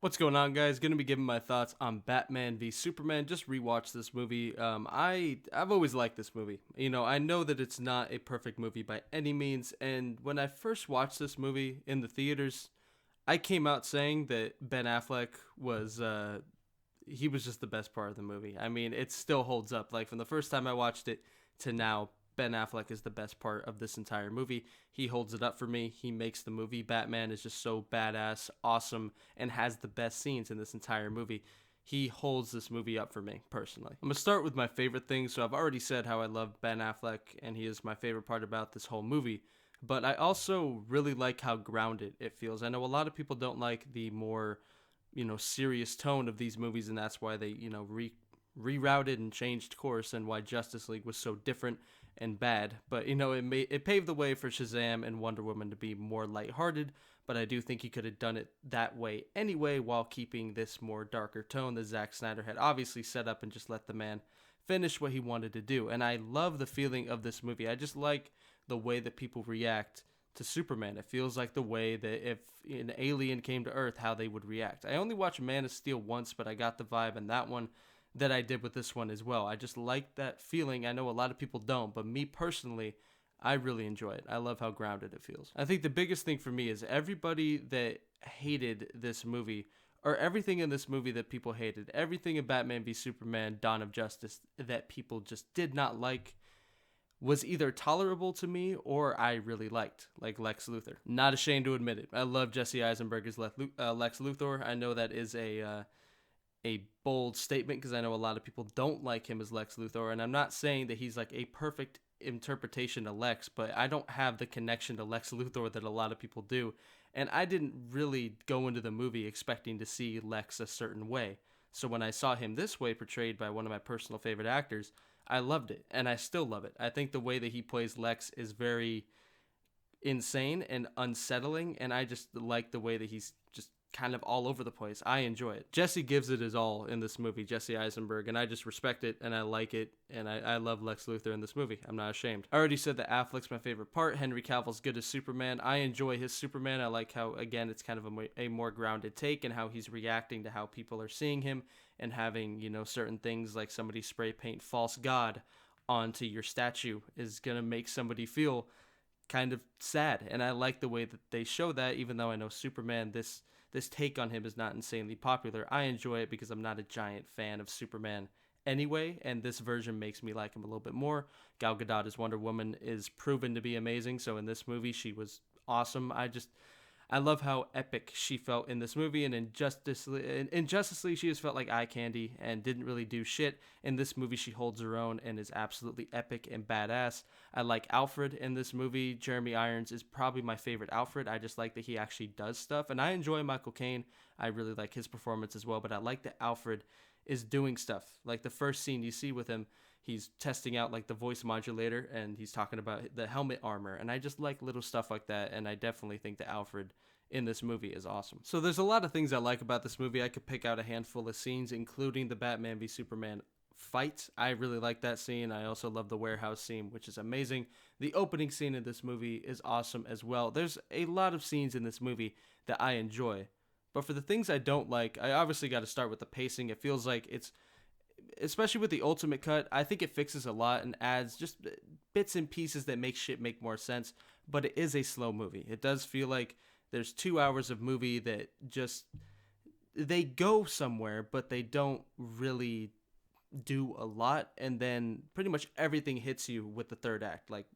What's going on, guys? Gonna be giving my thoughts on Batman v Superman. Just rewatched this movie. I've always liked this movie. I know that it's not a perfect movie by any means, and when I first watched this movie in the theaters, I came out saying that Ben Affleck was he was just the best part of the movie. I mean, it still holds up. Like from the first time I watched it to now, Ben Affleck is the best part of this entire movie. He holds it up for me. He makes the movie. Batman is just so badass, awesome, and has the best scenes in this entire movie. He holds this movie up for me personally. I'm gonna start with my favorite things. So I've already said how I love Ben Affleck, and he is my favorite part about this whole movie. But I also really like how grounded it feels. I know a lot of people don't like the more, serious tone of these movies, and that's why they, rerouted and changed course, and why Justice League was so different and bad. But it paved the way for Shazam and Wonder Woman to be more lighthearted. But I do think he could have done it that way anyway, while keeping this more darker tone that Zack Snyder had obviously set up, and just let the man finish what he wanted to do. And I love the feeling of this movie. I just like the way that people react to Superman. It feels like the way that if an alien came to Earth, how they would react. I only watched Man of Steel once, but I got the vibe in that one that I did with this one as well. I just like that feeling. I know a lot of people don't, but me personally, I really enjoy it. I love how grounded it feels. I think the biggest thing for me is everybody that hated this movie, or everything in this movie that people hated, everything in Batman v Superman Dawn of Justice that people just did not like, was either tolerable to me or I really liked, like Lex Luthor. Not ashamed to admit it. I love Jesse Eisenberg as Lex Luthor. I know that is a bold statement, because I know a lot of people don't like him as Lex Luthor, and I'm not saying that he's like a perfect interpretation of Lex, but I don't have the connection to Lex Luthor that a lot of people do, and I didn't really go into the movie expecting to see Lex a certain way. So when I saw him this way portrayed by one of my personal favorite actors, I loved it, and I still love it. I think the way that he plays Lex is very insane and unsettling, and I just like the way that he's just kind of all over the place. I enjoy it. Jesse gives it his all in this movie, Jesse Eisenberg, and I just respect it, and I like it, and I love Lex Luthor in this movie. I'm not ashamed. I already said that Affleck's my favorite part. Henry Cavill's good as Superman. I enjoy his Superman. I like how, again, it's kind of a more grounded take, and how he's reacting to how people are seeing him, and having, certain things like somebody spray paint false god onto your statue is going to make somebody feel kind of sad. And I like the way that they show that, even though I know Superman, this take on him is not insanely popular. I enjoy it because I'm not a giant fan of Superman anyway, and this version makes me like him a little bit more. Gal Gadot as Wonder Woman is proven to be amazing, so in this movie she was awesome. I love how epic she felt in this movie, and in Justice League she just felt like eye candy and didn't really do shit. In this movie she holds her own and is absolutely epic and badass. I like Alfred in this movie. Jeremy Irons is probably my favorite Alfred. I just like that he actually does stuff, and I enjoy Michael Caine. I really like his performance as well, but I like that Alfred is doing stuff. Like the first scene you see with him, he's testing out like the voice modulator, and he's talking about the helmet armor, and I just like little stuff like that, and I definitely think that Alfred in this movie is awesome. So there's a lot of things I like about this movie. I could pick out a handful of scenes, including the Batman v Superman fight. I really like that scene. I also love the warehouse scene, which is amazing. The opening scene in this movie is awesome as well. There's a lot of scenes in this movie that I enjoy, but for the things I don't like, I obviously got to start with the pacing. It feels like it's, especially with the ultimate cut, I think it fixes a lot and adds just bits and pieces that make shit make more sense, but it is a slow movie. It does feel like there's 2 hours of movie that just, they go somewhere, but they don't really do a lot, and then pretty much everything hits you with the third act. Like,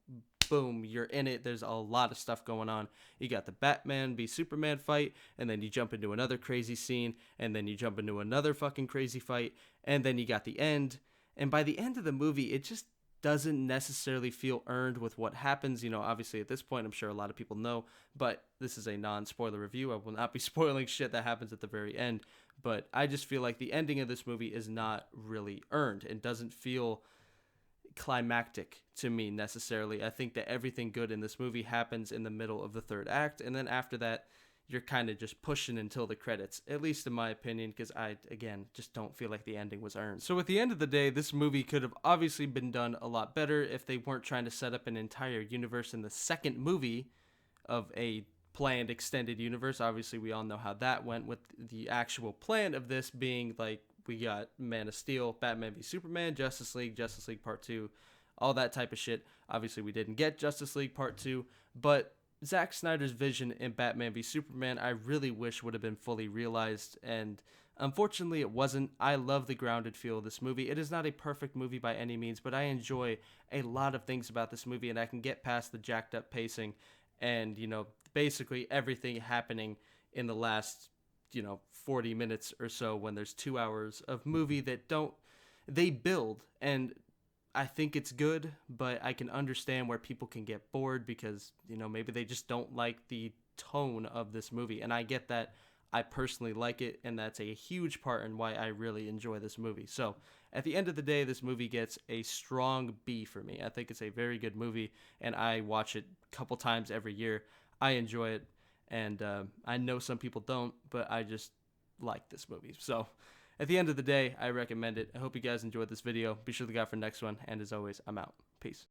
boom, you're in it. There's a lot of stuff going on. You got the Batman v Superman fight, and then you jump into another crazy scene, and then you jump into another fucking crazy fight, and then you got the end. And by the end of the movie, it just doesn't necessarily feel earned with what happens. Obviously at this point, I'm sure a lot of people know, but this is a non-spoiler review. I will not be spoiling shit that happens at the very end, but I just feel like the ending of this movie is not really earned and doesn't feel climactic to me necessarily. I think that everything good in this movie happens in the middle of the third act, and then after that, you're kind of just pushing until the credits, at least in my opinion, because I, again, just don't feel like the ending was earned. So at the end of the day, this movie could have obviously been done a lot better if they weren't trying to set up an entire universe in the second movie of a planned extended universe. Obviously, we all know how that went, with the actual plan of this being like we got Man of Steel, Batman v Superman, Justice League Part 2, all that type of shit. Obviously, we didn't get Justice League Part 2, but Zack Snyder's vision in Batman v Superman, I really wish would have been fully realized, and unfortunately it wasn't. I love the grounded feel of this movie. It is not a perfect movie by any means, but I enjoy a lot of things about this movie, and I can get past the jacked up pacing and, basically everything happening in the last, 40 minutes or so, when there's 2 hours of movie that they build, and I think it's good, but I can understand where people can get bored because, maybe they just don't like the tone of this movie. And I get that. I personally like it, and that's a huge part in why I really enjoy this movie. So at the end of the day, this movie gets a strong B for me. I think it's a very good movie, and I watch it a couple times every year. I enjoy it, and I know some people don't, but I just like this movie. So at the end of the day, I recommend it. I hope you guys enjoyed this video. Be sure to look out for the next one. And as always, I'm out. Peace.